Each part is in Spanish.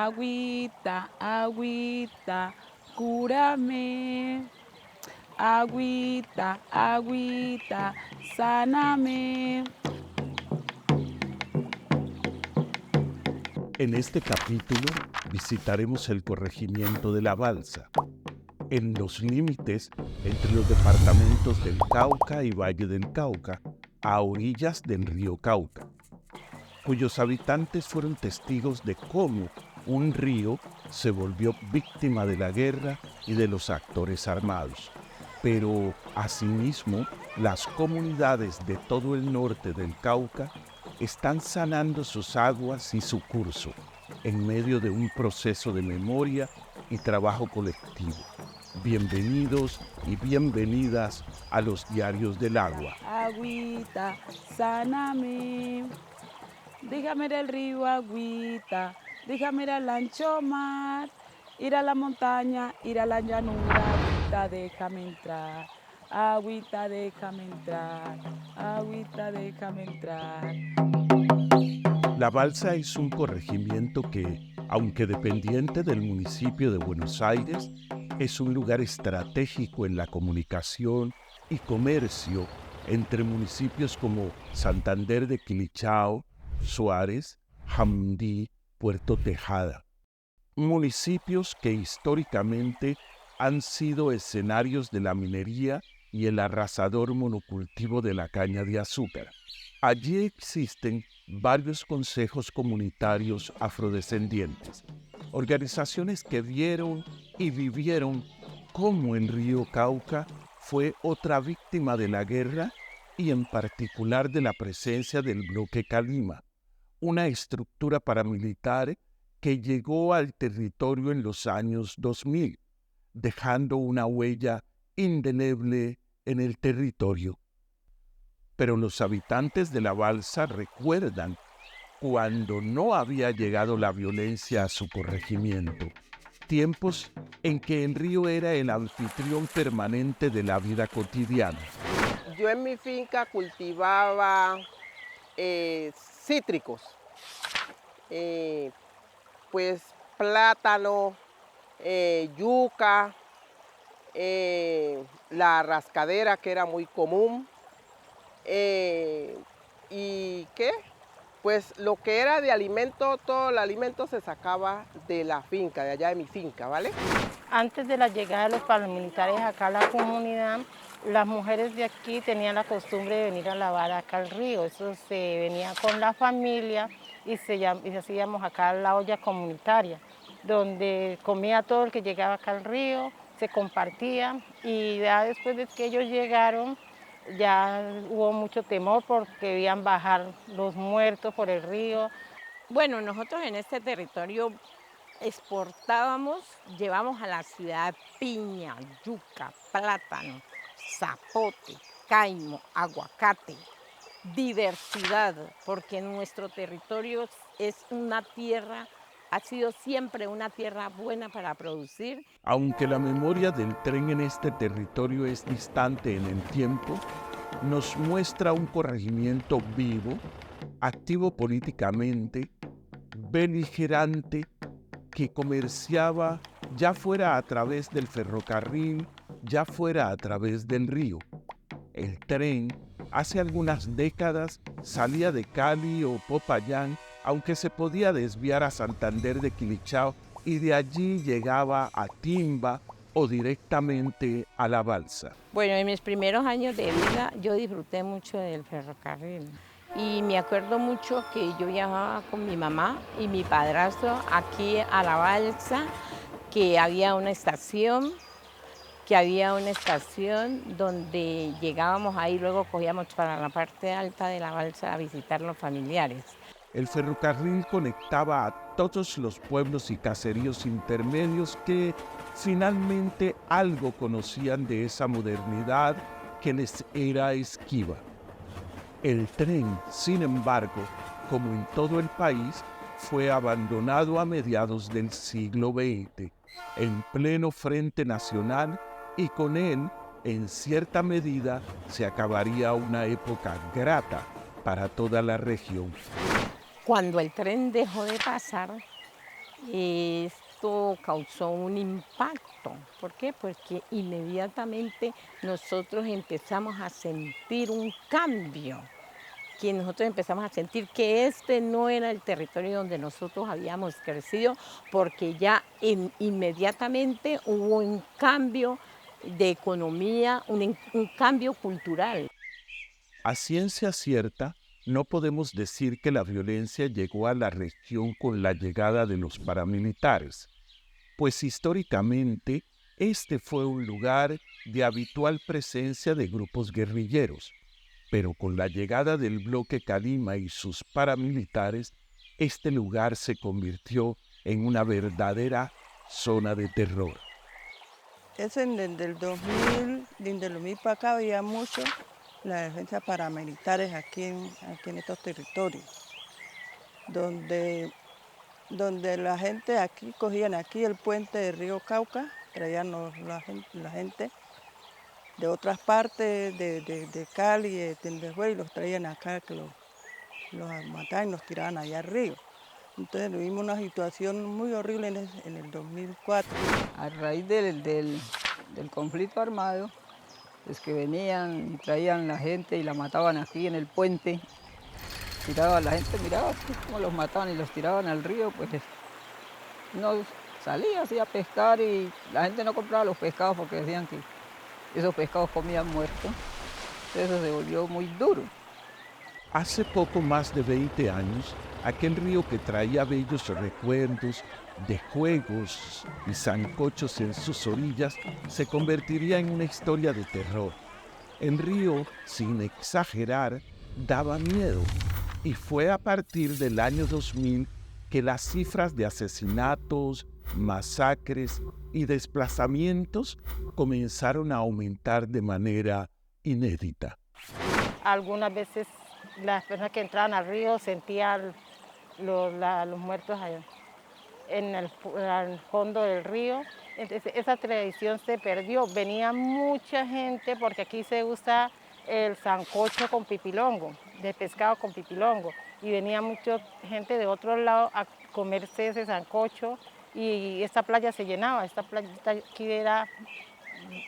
agüita, agüita, cúrame. Agüita, agüita, sáname. En este capítulo visitaremos el corregimiento de La Balsa, en los límites entre los departamentos del Cauca y Valle del Cauca, a orillas del río Cauca, cuyos habitantes fueron testigos de cómo un río se volvió víctima de la guerra y de los actores armados. Pero, asimismo, las comunidades de todo el norte del Cauca están sanando sus aguas y su curso en medio de un proceso de memoria y trabajo colectivo. Bienvenidos y bienvenidas a los Diarios del Agua. Agüita, sáname. Déjame ir al río, agüita. Déjame ir al ancho mar. Ir a la montaña, ir a la llanura. Agüita, déjame entrar. Agüita, déjame entrar. Agüita, déjame entrar. La Balsa es un corregimiento que, aunque dependiente del municipio de Buenos Aires, es un lugar estratégico en la comunicación y comercio entre municipios como Santander de Quilichao, Suárez, Jamundí, Puerto Tejada. Municipios que históricamente han sido escenarios de la minería y el arrasador monocultivo de la caña de azúcar. Allí existen varios consejos comunitarios afrodescendientes, organizaciones que vieron y vivieron cómo el río Cauca fue otra víctima de la guerra y en particular de la presencia del bloque Calima, una estructura paramilitar que llegó al territorio en los años 2000, dejando una huella indeleble en el territorio. Pero los habitantes de La Balsa recuerdan cuando no había llegado la violencia a su corregimiento, tiempos en que el río era el anfitrión permanente de la vida cotidiana. Yo en mi finca cultivaba cítricos, eh, pues plátano, yuca, la rascadera que era muy común, y ¿qué? Pues lo que era de alimento, todo el alimento se sacaba de la finca, de allá de mi finca, ¿vale? Antes de la llegada de los paramilitares acá a la comunidad, las mujeres de aquí tenían la costumbre de venir a lavar acá al río. Eso se venía con la familia y hacíamos acá la olla comunitaria, donde comía todo el que llegaba acá al río, se compartía, y ya después de que ellos llegaron, ya hubo mucho temor porque veían bajar los muertos por el río. Bueno, nosotros en este territorio exportábamos, llevamos a la ciudad piña, yuca, plátano, zapote, caimo, aguacate, diversidad, porque nuestro territorio es una tierra, ha sido siempre una tierra buena para producir. Aunque la memoria del tren en este territorio es distante en el tiempo, nos muestra un corregimiento vivo, activo políticamente, beligerante, que comerciaba ya fuera a través del ferrocarril, ya fuera a través del río. El tren, hace algunas décadas, salía de Cali o Popayán, aunque se podía desviar a Santander de Quilichao y de allí llegaba a Timba o directamente a La Balsa. Bueno, en mis primeros años de vida yo disfruté mucho del ferrocarril. Y me acuerdo mucho que yo viajaba con mi mamá y mi padrastro aquí a La Balsa, que había una estación donde llegábamos ahí, luego cogíamos para la parte alta de La Balsa a visitar los familiares. El ferrocarril conectaba a todos los pueblos y caseríos intermedios que finalmente algo conocían de esa modernidad que les era esquiva. El tren, sin embargo, como en todo el país, fue abandonado a mediados del siglo XX, en pleno Frente Nacional, y con él, en cierta medida, se acabaría una época grata para toda la región. Cuando el tren dejó de pasar, Esto causó un impacto. ¿Por qué? Porque inmediatamente nosotros empezamos a sentir un cambio, que nosotros empezamos a sentir que este no era el territorio donde nosotros habíamos crecido, porque ya inmediatamente hubo un cambio de economía, un cambio cultural. A ciencia cierta, no podemos decir que la violencia llegó a la región con la llegada de los paramilitares, pues históricamente este fue un lugar de habitual presencia de grupos guerrilleros, pero con la llegada del bloque Calima y sus paramilitares, este lugar se convirtió en una verdadera zona de terror. Es desde el 2000, desde el 2000 para acá había mucho las defensas paramilitares aquí en estos territorios, donde la gente aquí cogían aquí el puente del río Cauca, traían la gente de otras partes de Cali, de Tendejue, y los traían acá, que los mataban y los tiraban allá al río. Entonces vivimos una situación muy horrible en el 2004. A raíz del conflicto armado, es que venían y traían la gente y la mataban aquí en el puente, tiraban la gente, miraba cómo los mataban y los tiraban al río, pues uno salía así a pescar y la gente no compraba los pescados porque decían que esos pescados comían muertos. Entonces eso se volvió muy duro. Hace poco más de 20 años, aquel río que traía bellos recuerdos de juegos y sancochos en sus orillas se convertiría en una historia de terror. El río, sin exagerar, daba miedo, y fue a partir del año 2000 que las cifras de asesinatos, masacres y desplazamientos comenzaron a aumentar de manera inédita. Algunas veces las personas que entraban al río sentían los muertos allá, en el fondo del río. Entonces, esa tradición se perdió. Venía mucha gente porque aquí se usa el sancocho con pipilongo, de pescado con pipilongo. Y venía mucha gente de otro lado a comerse ese sancocho y esta playa se llenaba. Esta playa aquí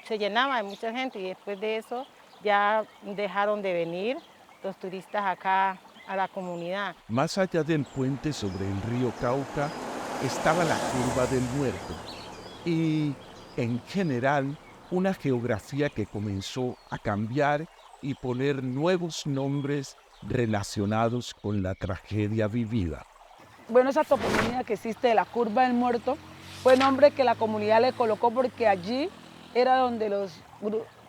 se llenaba de mucha gente y después de eso ya dejaron de venir los turistas acá a la comunidad. Más allá del puente sobre el río Cauca estaba la Curva del Muerto y, en general, una geografía que comenzó a cambiar y poner nuevos nombres relacionados con la tragedia vivida. Bueno, esa toponimia que existe de la Curva del Muerto fue nombre que la comunidad le colocó porque allí era donde los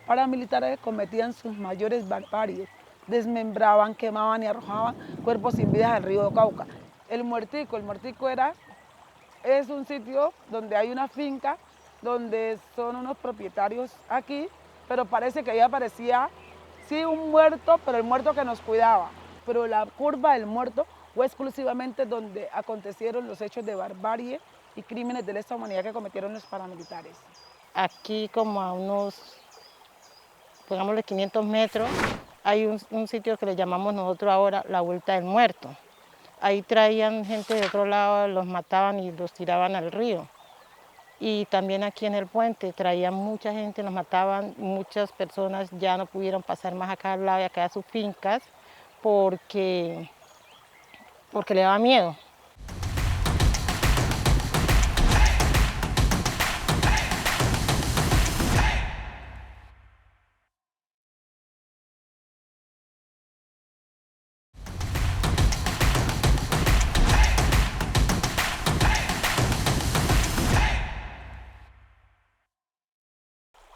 paramilitares cometían sus mayores barbaries. Desmembraban, quemaban y arrojaban cuerpos sin vida al río Cauca. El Muertico es un sitio donde hay una finca, donde son unos propietarios aquí, pero parece que ahí aparecía, sí, un muerto, pero el muerto que nos cuidaba. Pero la Curva del Muerto fue exclusivamente donde acontecieron los hechos de barbarie y crímenes de lesa humanidad que cometieron los paramilitares. Aquí como a unos, pongámosle 500 metros, hay un sitio que le llamamos nosotros ahora la Vuelta del Muerto. Ahí traían gente de otro lado, los mataban y los tiraban al río. Y también aquí en el puente traían mucha gente, los mataban, muchas personas ya no pudieron pasar más acá al lado y acá a sus fincas porque le daba miedo.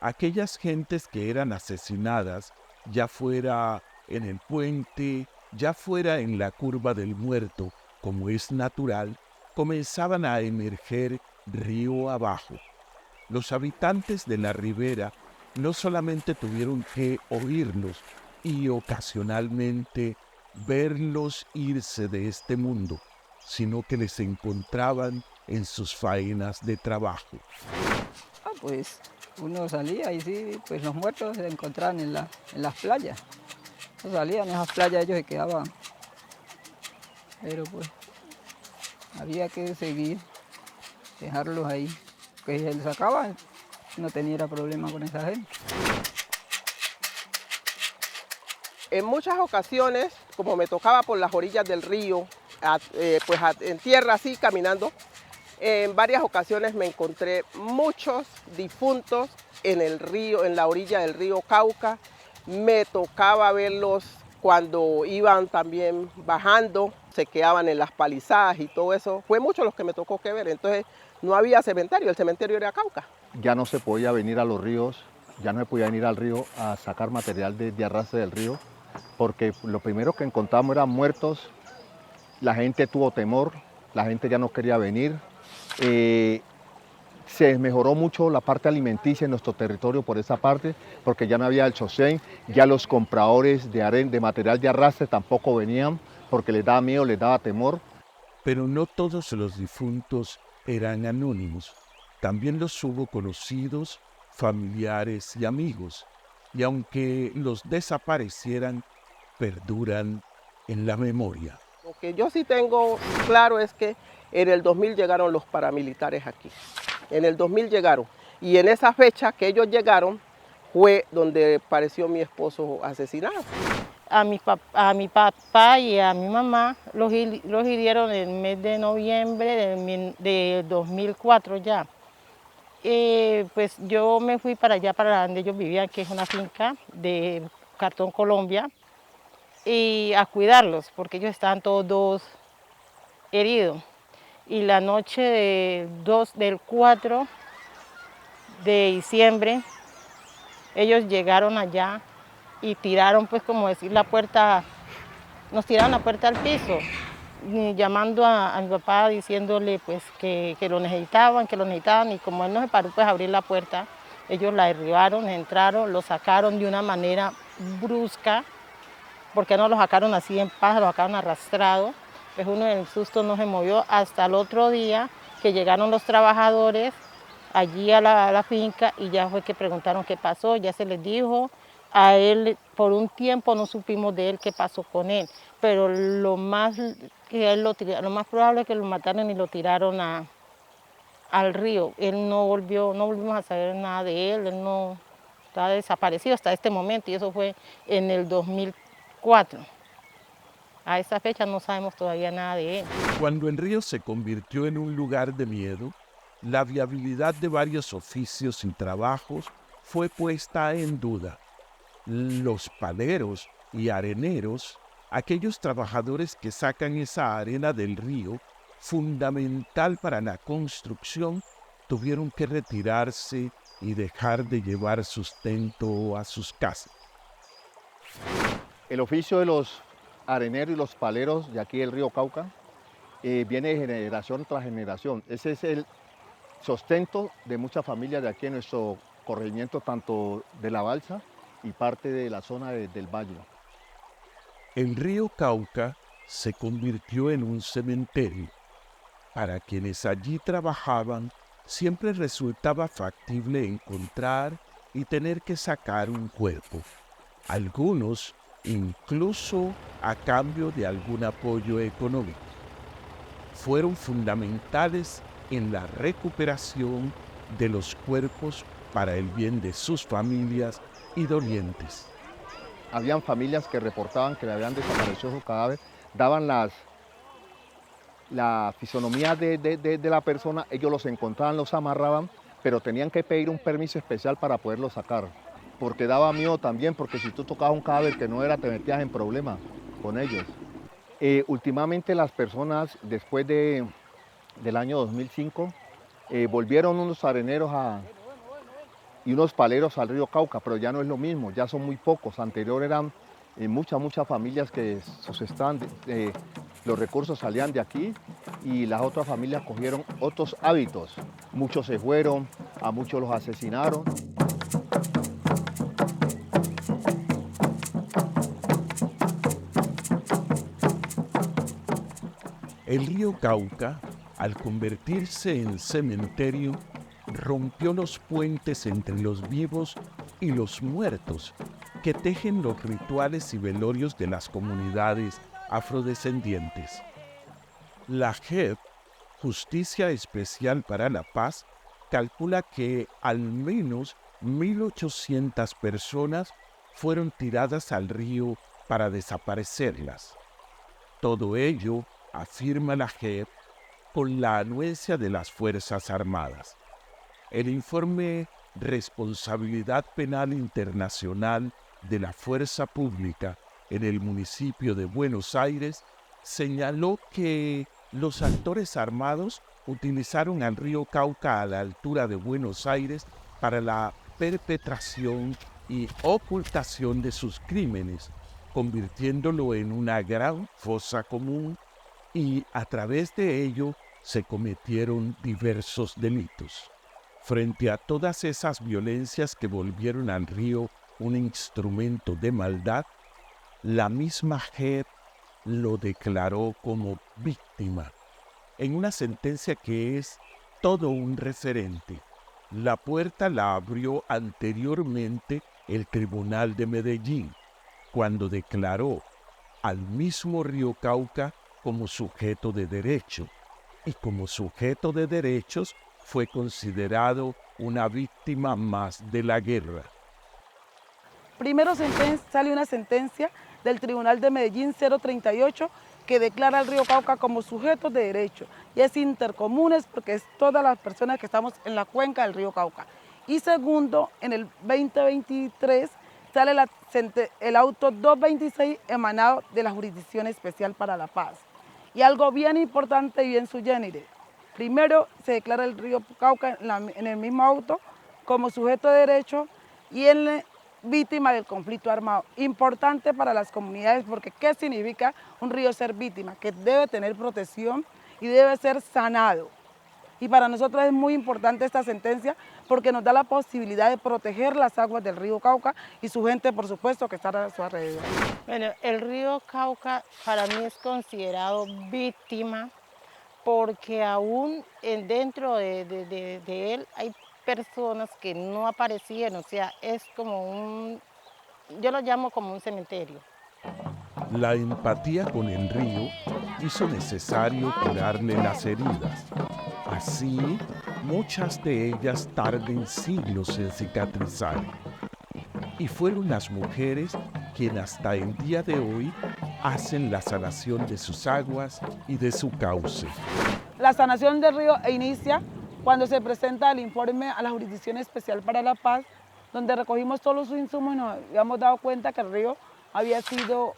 Aquellas gentes que eran asesinadas, ya fuera en el puente, ya fuera en la Curva del Muerto, como es natural, comenzaban a emerger río abajo. Los habitantes de la ribera no solamente tuvieron que oírlos y ocasionalmente verlos irse de este mundo, sino que les encontraban en sus faenas de trabajo. Pues uno salía y sí, pues los muertos se encontraban en las playas. No salían en esas playas, ellos se quedaban. Pero pues había que seguir. dejarlos ahí. Que si se les sacaba, no tenía problema con esa gente. En muchas ocasiones, como me tocaba por las orillas del río, en tierra así caminando, en varias ocasiones me encontré muchos difuntos en el río, en la orilla del río Cauca. Me tocaba verlos cuando iban también bajando, se quedaban en las palizadas y todo eso. Fue mucho los que me tocó que ver. Entonces no había cementerio, el cementerio era Cauca. Ya no se podía venir a los ríos, ya no se podía venir al río a sacar material de arrastre del río, porque lo primero que encontramos eran muertos, la gente tuvo temor, la gente ya no quería venir. Se mejoró mucho la parte alimenticia en nuestro territorio por esa parte, porque ya no había el chosén, ya los compradores de material de arrastre tampoco venían, porque les daba miedo, les daba temor. Pero no todos los difuntos eran anónimos. También los hubo conocidos, familiares y amigos. Y aunque los desaparecieran, perduran en la memoria. Lo que yo sí tengo claro es que en el 2000 llegaron los paramilitares aquí. En el 2000 llegaron. Y en esa fecha que ellos llegaron fue donde apareció mi esposo asesinado. A mi papá y a mi mamá los hirieron en el mes de noviembre de 2004 ya. Pues yo me fui para allá, para donde ellos vivían, que es una finca de Cartón, Colombia, y a cuidarlos, porque ellos estaban todos heridos. Y la noche del 4 de diciembre, ellos llegaron allá y tiraron, pues como decir, la puerta, nos tiraron la puerta al piso, llamando a mi papá, diciéndole pues que lo necesitaban, y como él no se paró pues a abrir la puerta, ellos la derribaron, entraron, lo sacaron de una manera brusca, porque no lo sacaron así en paz, lo sacaron arrastrado. Pues uno del susto no se movió hasta el otro día que llegaron los trabajadores allí a la finca y ya fue que preguntaron qué pasó, ya se les dijo. A él por un tiempo no supimos de él qué pasó con él, pero lo más probable es que lo mataron y lo tiraron al río. Él no volvimos a saber nada de él, él no está desaparecido hasta este momento y eso fue en el 2004. A esa fecha no sabemos todavía nada de él. Cuando el río se convirtió en un lugar de miedo, la viabilidad de varios oficios y trabajos fue puesta en duda. Los paleros y areneros, aquellos trabajadores que sacan esa arena del río, fundamental para la construcción, tuvieron que retirarse y dejar de llevar sustento a sus casas. El oficio de los areneros y los paleros de aquí del río Cauca viene de generación tras generación. Ese es el sustento de muchas familias de aquí en nuestro corregimiento, tanto de la Balsa y parte de la zona del valle. El río Cauca se convirtió en un cementerio. Para quienes allí trabajaban, siempre resultaba factible encontrar y tener que sacar un cuerpo. Algunos incluso a cambio de algún apoyo económico. Fueron fundamentales en la recuperación de los cuerpos para el bien de sus familias y dolientes. Habían familias que reportaban que le habían desaparecido su cadáver, daban la fisonomía de la persona, ellos los encontraban, los amarraban, pero tenían que pedir un permiso especial para poderlos sacar, porque daba miedo también, porque si tú tocabas un cadáver que no era, te metías en problemas con ellos. Últimamente las personas, después del año 2005, volvieron unos areneros y unos paleros al río Cauca, pero ya no es lo mismo, ya son muy pocos. Anterior eran muchas familias que subsistían, los recursos salían de aquí y las otras familias cogieron otros hábitos. Muchos se fueron, a muchos los asesinaron. El río Cauca, al convertirse en cementerio, rompió los puentes entre los vivos y los muertos que tejen los rituales y velorios de las comunidades afrodescendientes. La JEP Justicia Especial para la Paz calcula que al menos 1.800 personas fueron tiradas al río para desaparecerlas. Todo ello, afirma la JEP, con la anuencia de las Fuerzas Armadas. El informe Responsabilidad Penal Internacional de la Fuerza Pública en el municipio de Buenos Aires señaló que los actores armados utilizaron al río Cauca a la altura de Buenos Aires para la perpetración y ocultación de sus crímenes, convirtiéndolo en una gran fosa común, y a través de ello se cometieron diversos delitos. Frente a todas esas violencias que volvieron al río un instrumento de maldad, la misma JEP lo declaró como víctima, en una sentencia que es todo un referente. La puerta la abrió anteriormente el Tribunal de Medellín, cuando declaró al mismo río Cauca como sujeto de derecho, y como sujeto de derechos fue considerado una víctima más de la guerra. Primero sale una sentencia del Tribunal de Medellín 038 que declara al río Cauca como sujeto de derecho, y es intercomunes porque es todas las personas que estamos en la cuenca del río Cauca. Y segundo, en el 2023 sale el auto 226 emanado de la Jurisdicción Especial para la Paz. Y algo bien importante y bien sui generis. Primero se declara el río Cauca en el mismo auto como sujeto de derecho y en víctima del conflicto armado. Importante para las comunidades porque ¿qué significa un río ser víctima? Que debe tener protección y debe ser sanado. Y para nosotros es muy importante esta sentencia porque nos da la posibilidad de proteger las aguas del río Cauca y su gente, por supuesto, que está a su alrededor. Bueno, el río Cauca para mí es considerado víctima porque aún dentro de él hay personas que no aparecían, o sea, es como yo lo llamo como un cementerio. La empatía con el río hizo necesario curarle las heridas. Así, muchas de ellas tarden siglos en cicatrizar. Y fueron las mujeres quienes hasta el día de hoy hacen la sanación de sus aguas y de su cauce. La sanación del río inicia cuando se presenta el informe a la Jurisdicción Especial para la Paz, donde recogimos todos los insumos y nos habíamos dado cuenta que el río había sido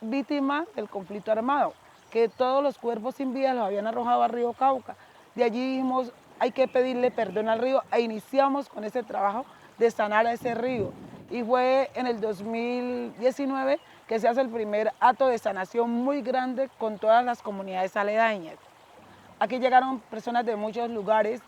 víctima del conflicto armado, que todos los cuerpos sin vida los habían arrojado al río Cauca. De allí dijimos, hay que pedirle perdón al río e iniciamos con ese trabajo de sanar a ese río. Y fue en el 2019 que se hace el primer acto de sanación muy grande con todas las comunidades aledañas. Aquí llegaron personas de muchos lugares,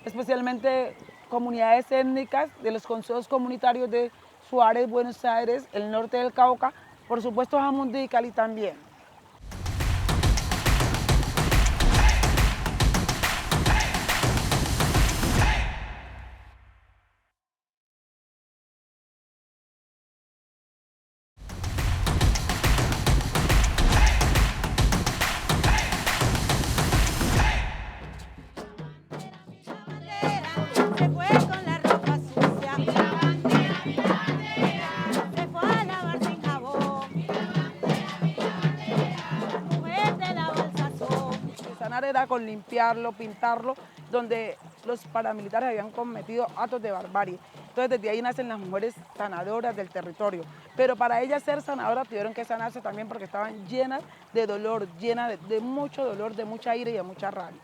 especialmente comunidades étnicas de los consejos comunitarios de Suárez, Buenos Aires, el norte del Cauca, por supuesto Jamundí y Cali también. Se fue con la ropa sucia, se fue a lavar sin jabón, mujer de la balsazón. Sanar era con limpiarlo, pintarlo, donde los paramilitares habían cometido actos de barbarie. Entonces desde ahí nacen las mujeres sanadoras del territorio. Pero para ellas ser sanadoras tuvieron que sanarse también porque estaban llenas de dolor, llenas de mucho dolor, de mucha ira y de mucha rabia.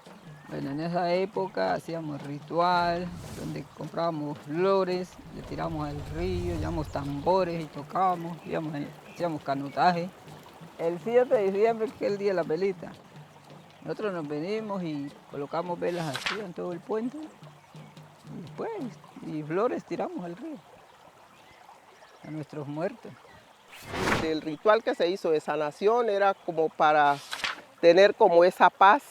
Bueno, en esa época hacíamos ritual, donde comprábamos flores, le tiramos al río, llevamos tambores y tocábamos, hacíamos canotaje. El 7 de diciembre, que es el día de la velita, nosotros nos venimos y colocamos velas así en todo el puente y después, y flores tiramos al río, a nuestros muertos. El ritual que se hizo de sanación era como para tener como esa paz,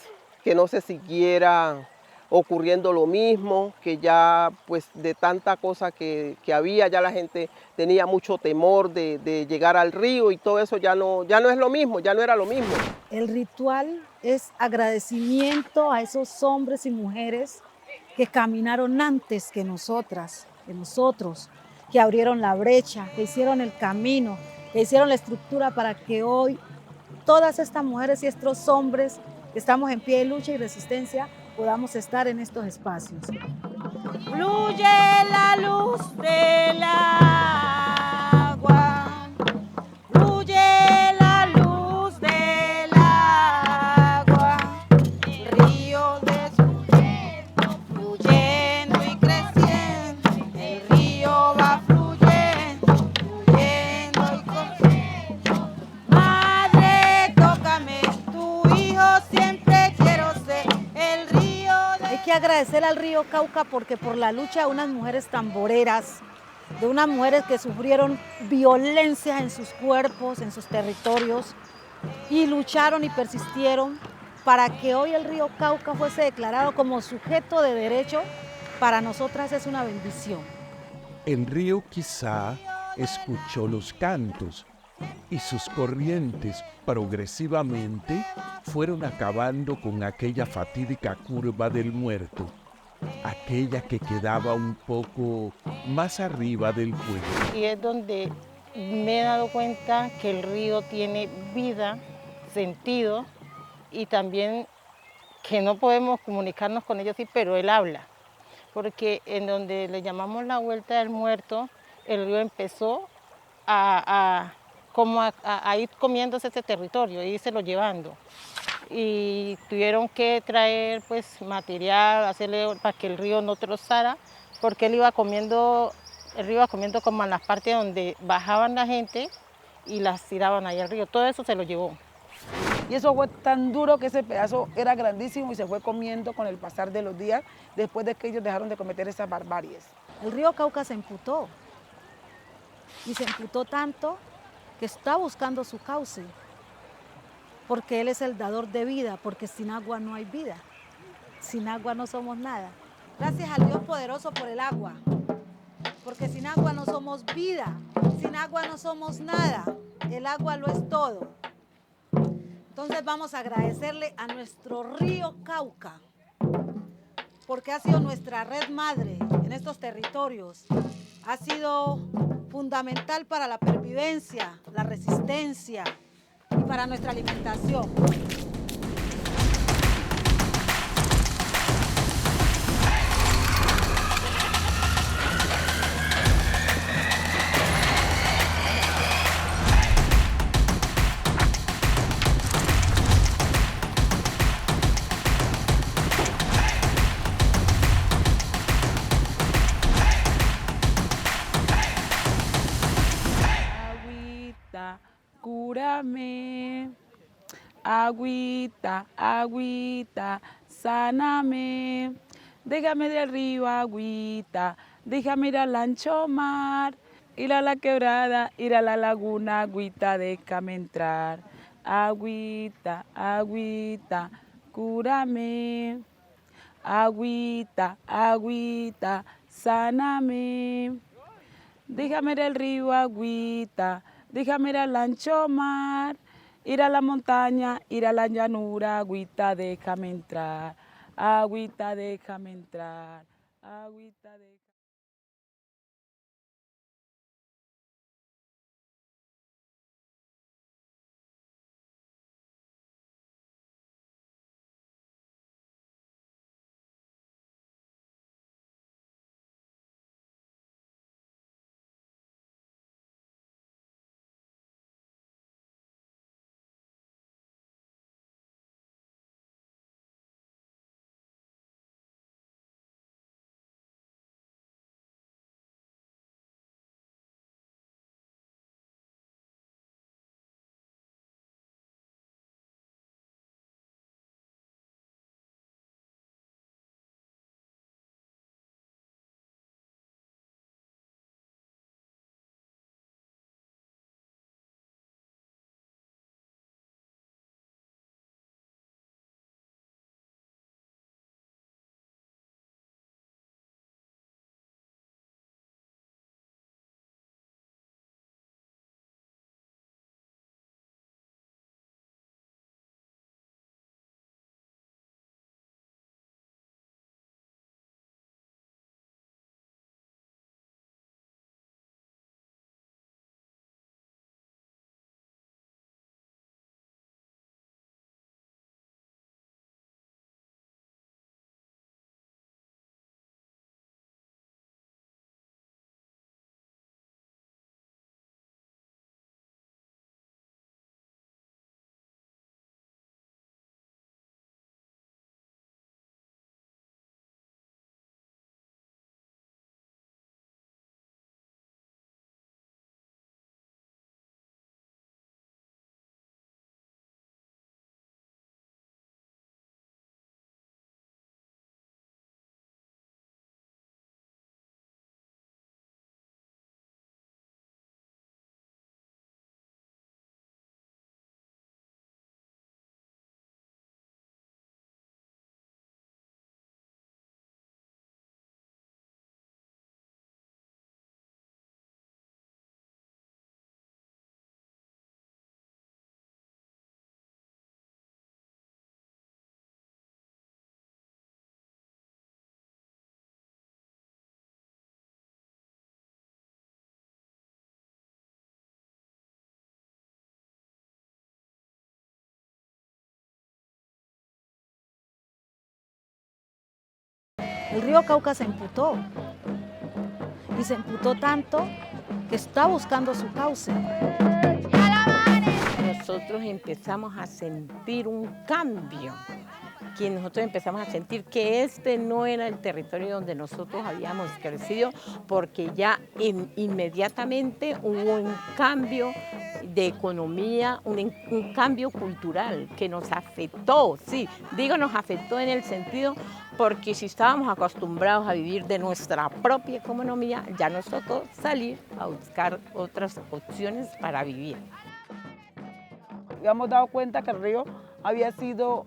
que no se siguiera ocurriendo lo mismo, que ya pues de tanta cosa que había, ya la gente tenía mucho temor de llegar al río y todo eso ya no es lo mismo, ya no era lo mismo. El ritual es agradecimiento a esos hombres y mujeres que caminaron antes que nosotras, que nosotros, que abrieron la brecha, que hicieron el camino, que hicieron la estructura para que hoy todas estas mujeres y estos hombres que estamos en pie de lucha y resistencia podamos estar en estos espacios. Fluye la luz del agua, fluye la luz del agua, el río desfluyendo, fluyendo y creciendo, el río va fluyendo, fluyendo y creciendo. Madre, tócame, tu hijo siempre quiero ser, el río de... Hay que agradecer al río Cauca porque por la lucha de unas mujeres tamboreras, de unas mujeres que sufrieron violencias en sus cuerpos, en sus territorios, y lucharon y persistieron para que hoy el río Cauca fuese declarado como sujeto de derecho, para nosotras es una bendición. El río quizá escuchó los cantos y sus corrientes progresivamente fueron acabando con aquella fatídica curva del muerto, aquella que quedaba un poco más arriba del puente. Y es donde me he dado cuenta que el río tiene vida, sentido y también que no podemos comunicarnos con ellos, sí, pero él habla. Porque en donde le llamamos la Vuelta del Muerto, el río empezó a ir comiéndose ese territorio, a irse lo llevando. Y tuvieron que traer pues material, hacerle para que el río no trozara, porque él iba comiendo, el río iba comiendo como en las partes donde bajaban la gente y las tiraban ahí al río. Todo eso se lo llevó. Y eso fue tan duro que ese pedazo era grandísimo y se fue comiendo con el pasar de los días después de que ellos dejaron de cometer esas barbaries. El río Cauca se emputó, y se emputó tanto que está buscando su cauce, porque él es el dador de vida, porque sin agua no hay vida, sin agua no somos nada. Gracias al Dios poderoso por el agua, porque sin agua no somos vida, sin agua no somos nada, el agua lo es todo. Entonces vamos a agradecerle a nuestro río Cauca, porque ha sido nuestra red madre en estos territorios, ha sido fundamental para la pervivencia, la resistencia y para nuestra alimentación. Agüita, cúrame. Agüita, agüita, sáname. Déjame del río, agüita. Déjame ir al ancho mar. Ir a la quebrada, ir a la laguna, agüita, déjame entrar. Agüita, agüita, cúrame. Agüita, agüita, sáname. Déjame del río, agüita. Déjame ir al ancho mar. Ir a la montaña, ir a la llanura, agüita, déjame entrar. Agüita, déjame entrar. Agüita, déjame... El río Cauca se emputó. Y se emputó tanto que está buscando su cauce. Nosotros empezamos a sentir un cambio, que nosotros empezamos a sentir que este no era el territorio donde nosotros habíamos crecido, porque ya inmediatamente hubo un cambio de economía, un cambio cultural que nos afectó, sí, digo nos afectó en el sentido porque si estábamos acostumbrados a vivir de nuestra propia economía, ya nos tocó salir a buscar otras opciones para vivir. Habíamos dado cuenta que el río había sido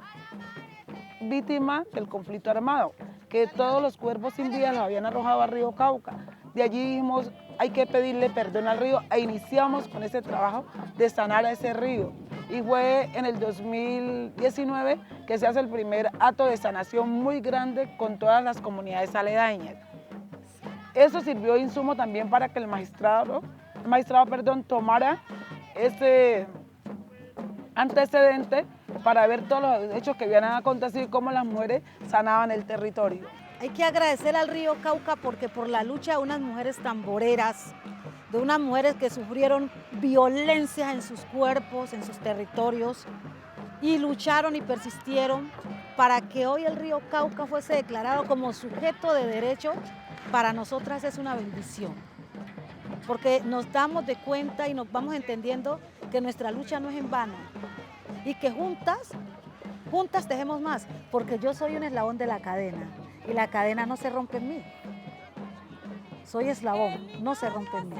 víctima del conflicto armado, que todos los cuerpos sin vida los habían arrojado al río Cauca. De allí dijimos, hay que pedirle perdón al río e iniciamos con ese trabajo de sanar a ese río. Y fue en el 2019 que se hace el primer acto de sanación muy grande con todas las comunidades aledañas. Eso sirvió de insumo también para que el magistrado tomara ese antecedente para ver todos los hechos que habían acontecido y cómo las mujeres sanaban el territorio. Hay que agradecer al río Cauca porque por la lucha de unas mujeres tamboreras, de unas mujeres que sufrieron violencias en sus cuerpos, en sus territorios, y lucharon y persistieron para que hoy el río Cauca fuese declarado como sujeto de derecho, para nosotras es una bendición. Porque nos damos de cuenta y nos vamos entendiendo que nuestra lucha no es en vano y que juntas tejemos más, porque yo soy un eslabón de la cadena y la cadena no se rompe en mí. Soy eslabón, no se rompe en mí.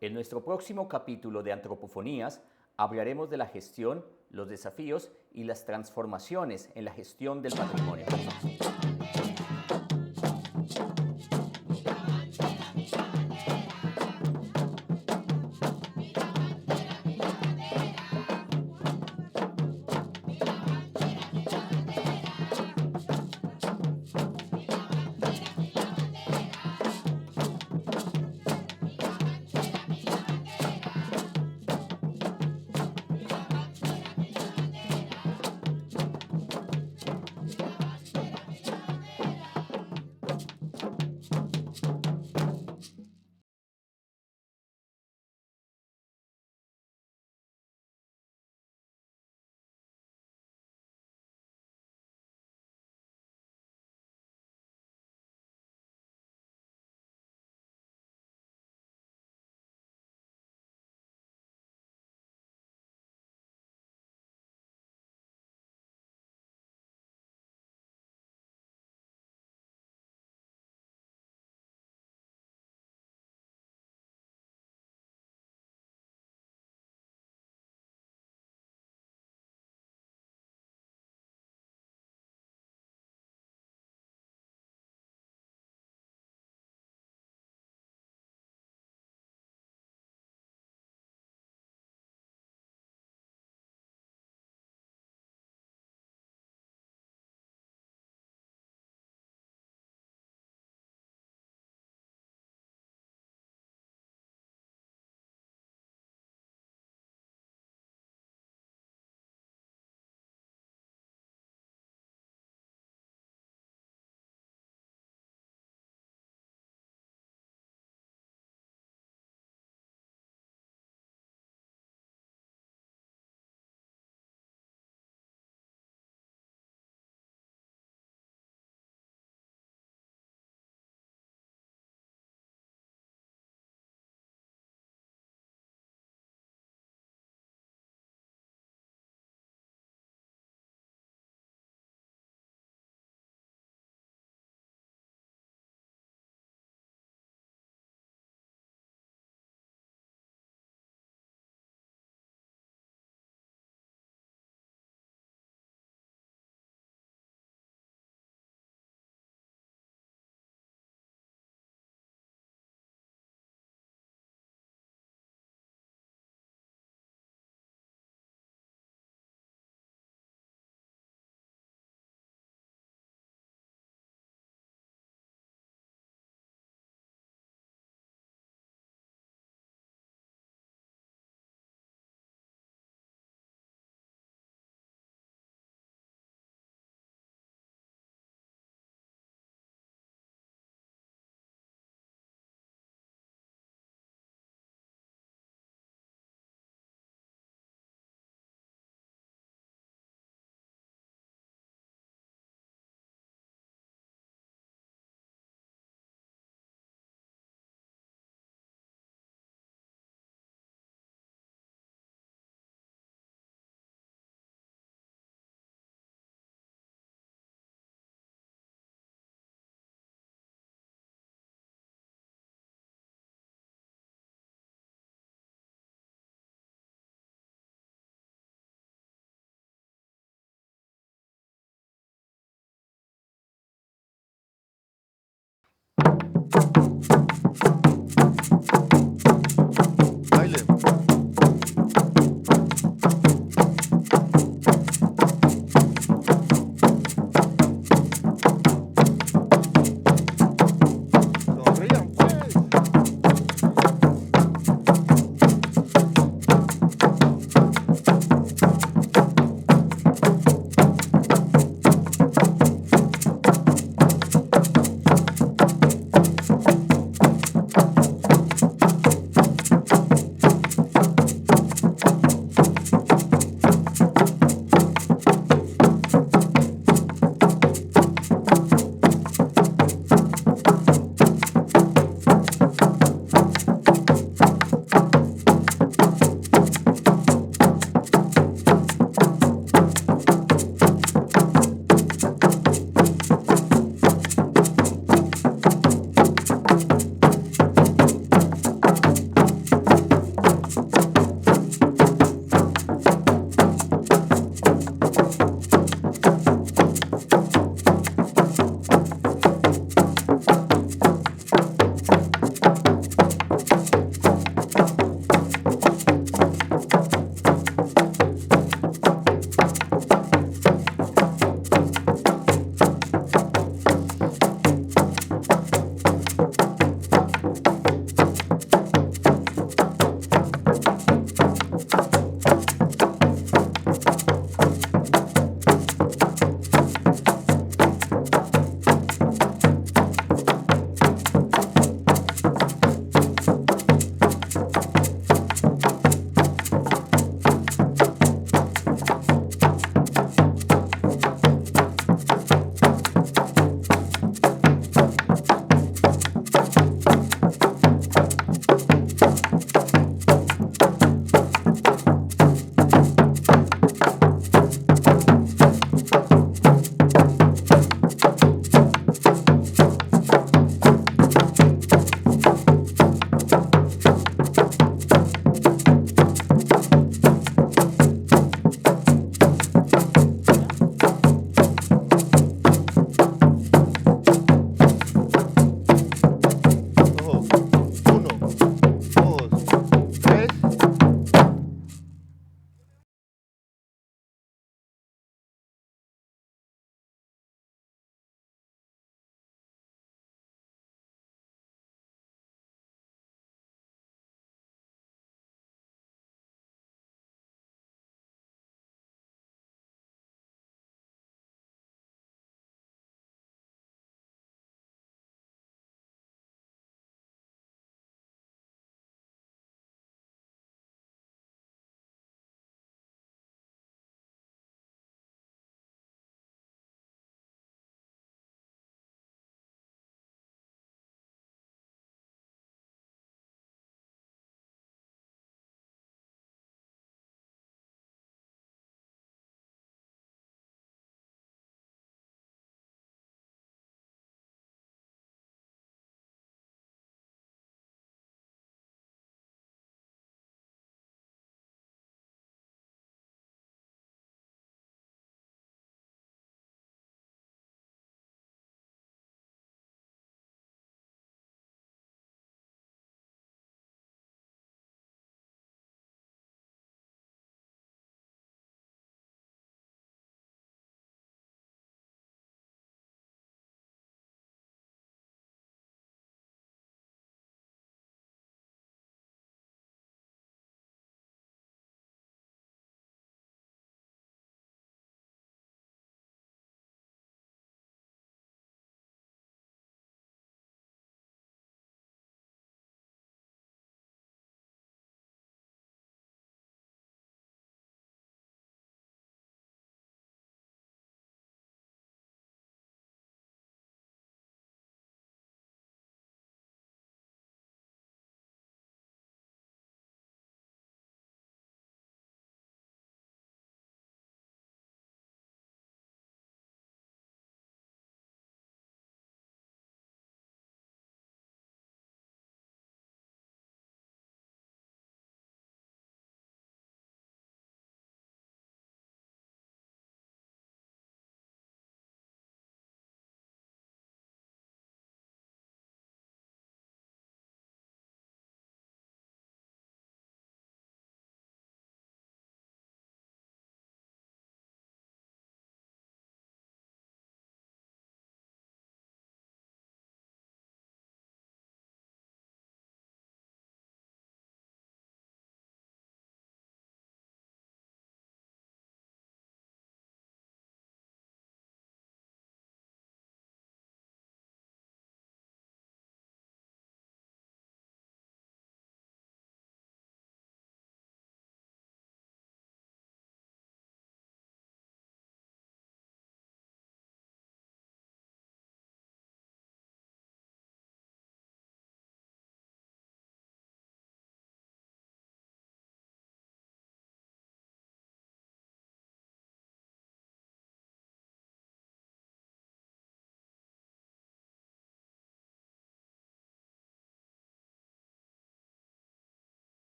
En nuestro próximo capítulo de Antropofonías hablaremos de la gestión, los desafíos y las transformaciones en la gestión del patrimonio.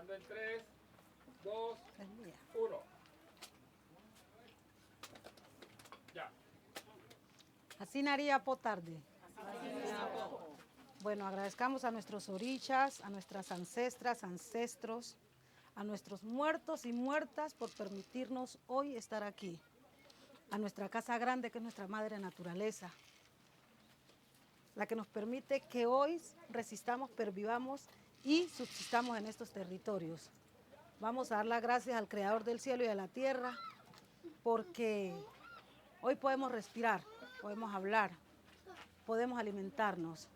Grabando en 3, 2, 1. Ya. Así naría po tarde. Bueno, agradezcamos a nuestros orichas, a nuestras ancestras, ancestros, a nuestros muertos y muertas por permitirnos hoy estar aquí. A nuestra casa grande, que es nuestra madre naturaleza, la que nos permite que hoy resistamos, pervivamos y subsistamos en estos territorios. Vamos a dar las gracias al Creador del cielo y de la tierra, porque hoy podemos respirar, podemos hablar, podemos alimentarnos.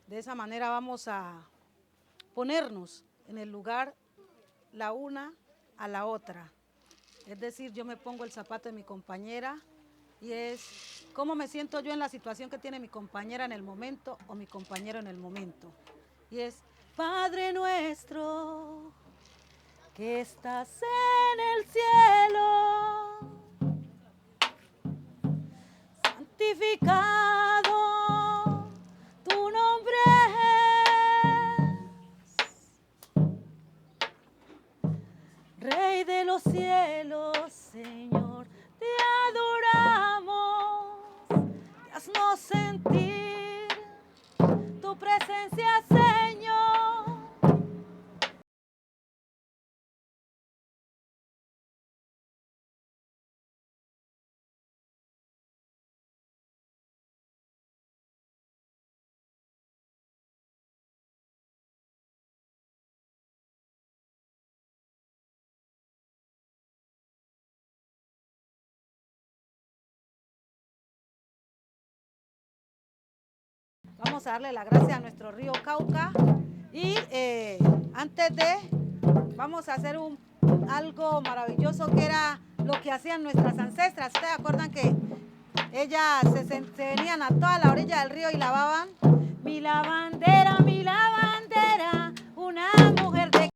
De esa manera vamos a ponernos en el lugar la una a la otra. Es decir, yo me pongo el zapato de mi compañera y es cómo me siento yo en la situación que tiene mi compañera en el momento o mi compañero en el momento. Y es, Padre nuestro, que estás en el cielo, santificado tu nombre es, Rey de los cielos, Señor, te adoramos, te haznos sentir tu presencia, Señor. Vamos a darle la gracia a nuestro río Cauca y antes de, vamos a hacer algo maravilloso que era lo que hacían nuestras ancestras. ¿Ustedes acuerdan que ellas se venían a toda la orilla del río y lavaban? Mi lavandera, una mujer de...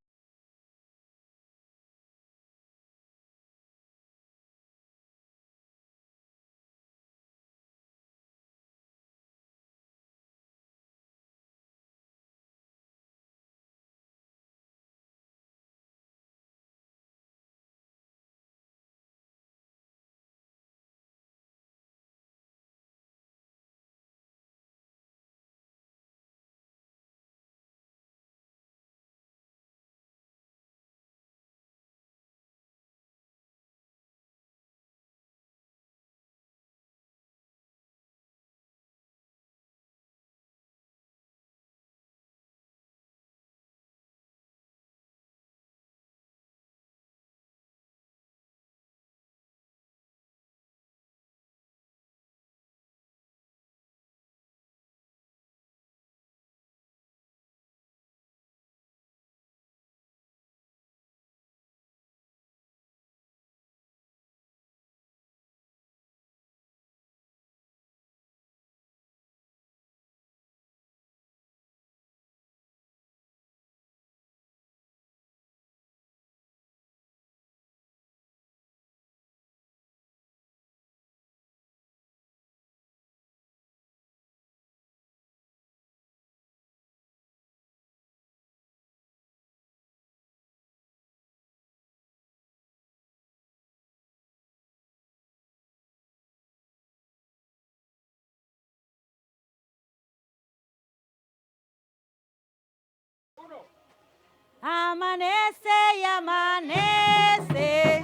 Amanece y amanece,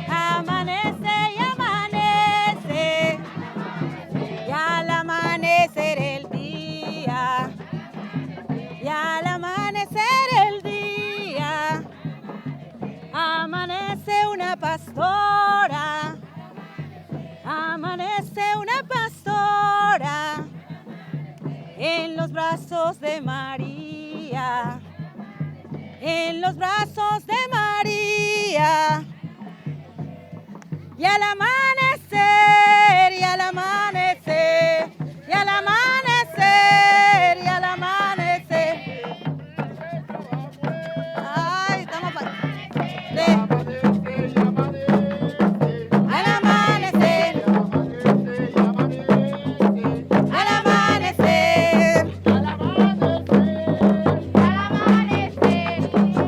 amanece y amanece, y al amanecer el día, y al amanecer el día, amanece una pastora, amanece una pastora, en los brazos de María. En los brazos de María, y al amanecer, y al amanecer, y al amanecer, y al amanecer. Ay, estamos para... Al amanecer, al amanecer, al amanecer.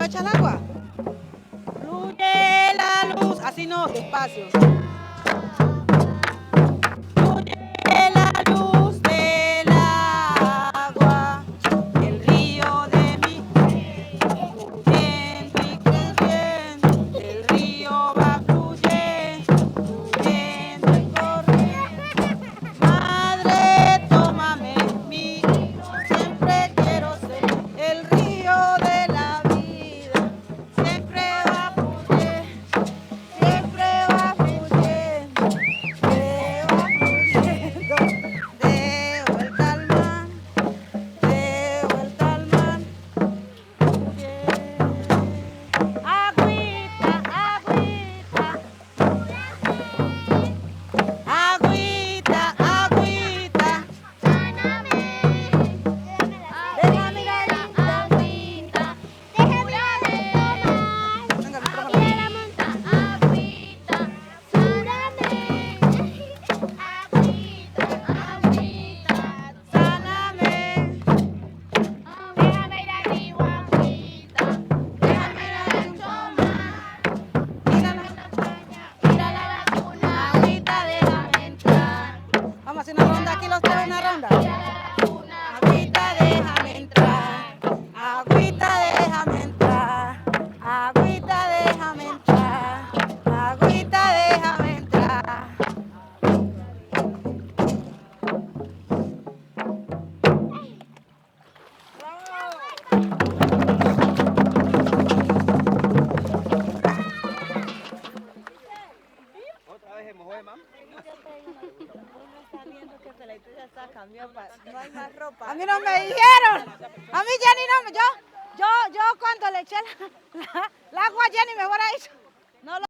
echa el agua. Fluye la luz, así no, despacio. Fluye la luz del agua, el río de mi fluyendo y creciendo, el río va fluyendo y corriendo. Madre, tómame mi río, siempre quiero ser el río de la vida, siempre va fluyendo, siempre va fluyendo, de vuelta al mar, de vuelta al mar. Agüita, agüita, agüita, agüita, déjame ir ahí, agüita, déjame ir ahí. Venga, sáname. Déjame ir arriba, agüita, déjame ir adentro mar. Ir a la montaña, ir a la laguna, agüita, déjame entrar. Vamos a hacer una ronda aquí los tres, una ronda. Agüita, déjame entrar, agüita, déjame entrar, agüita, déjame entrar, agüita, déjame entrar. A mí no me dijeron. A mí Jenny no me... Yo cuando le eché el agua a Jenny me hubiera dicho... No lo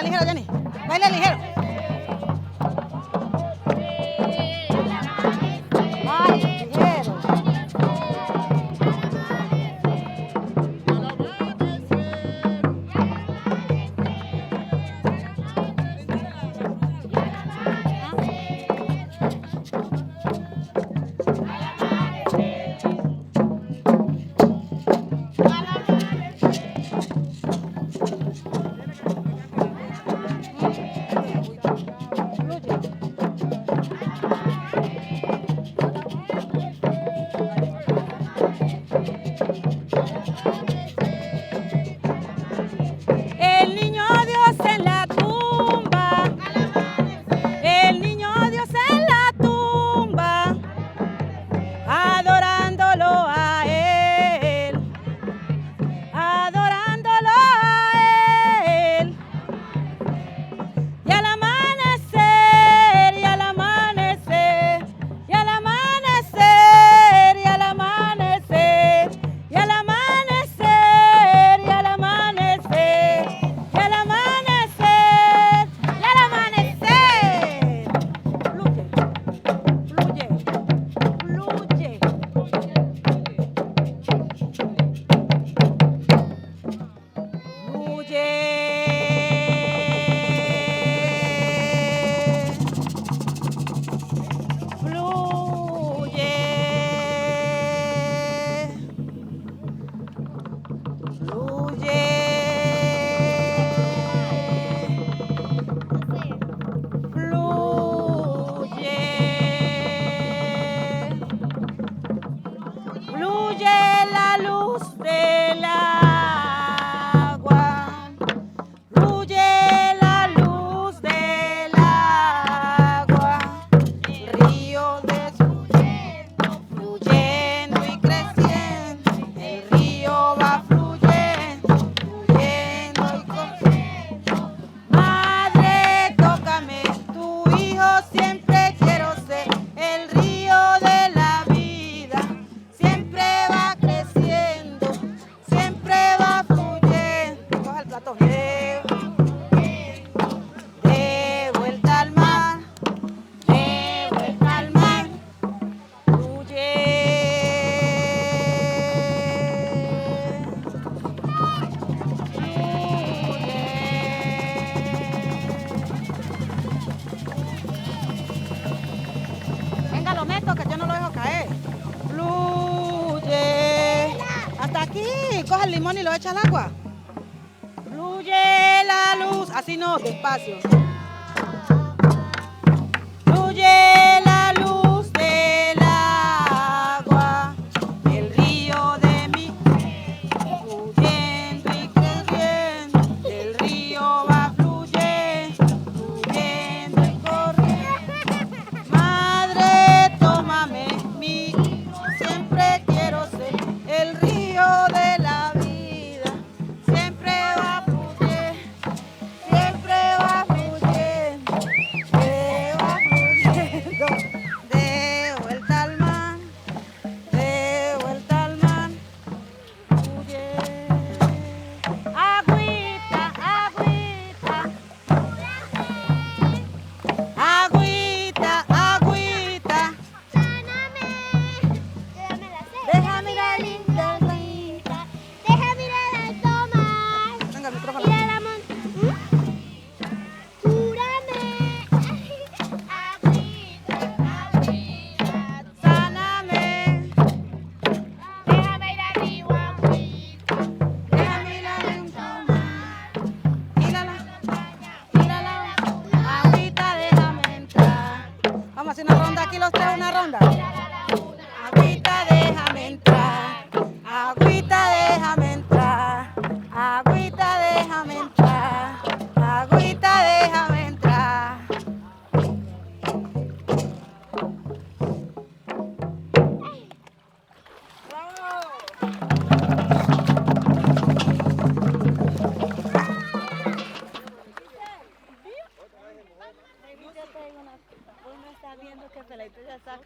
ligero, Jenny. Baila ligero. Ay, ligero. El niño Dios en la tumba, el niño Dios en la tumba, adorándolo a él, adorándolo a él. Y al amanecer, y al amanecer, y al amanecer, y al amanecer, y al amanecer, y al amanecer, y al amanecer, y al amanecer. Fluye, fluye, fluye. Fluye la luz del agua, fluye la luz del agua, el río desfluyendo, fluyendo y creciendo, el río va fluyendo, fluyendo y creciendo. Madre, tócame, tu hijo siempre quiero ser, el río de la vida siempre va creciendo, siempre va fluyendo. Coja el platón. De vuelta al mar, de vuelta al mar, fluye. Venga, lo meto, que yo no lo dejo caer. Fluye. Hasta aquí. Coge el limón y lo echa al agua. Fluye la luz. Así no, despacio. Fluye la luz del agua. El río de mi fluyendo y creciendo. El río va fluyendo, fluyendo y corriendo. Madre, tómame, mi hijo siempre quiero ser, el río de la vida siempre va a fluir, siempre va a fluir, va fluyendo, de vuelta al mar, de vuelta al mar, fluye. Agüita, agüita, agüita, agüita. Déjame ir al linda agüita, Déjame ir al alto mar. Venga, el micrófono. Ir a la montaña. Cúrame. Agüita, agüita. Sáname, Déjame ir al río, agüita. déjame ir al alto mar. Ir a la agüita, déjame entrar. Vamos a hacer una ronda aquí los tres, una ronda. Agüita, déjame entrar. Agüita, déjame entrar. Agüita, déjame entrar. Agüita, déjame entrar. Uno está viendo que Peladito ya está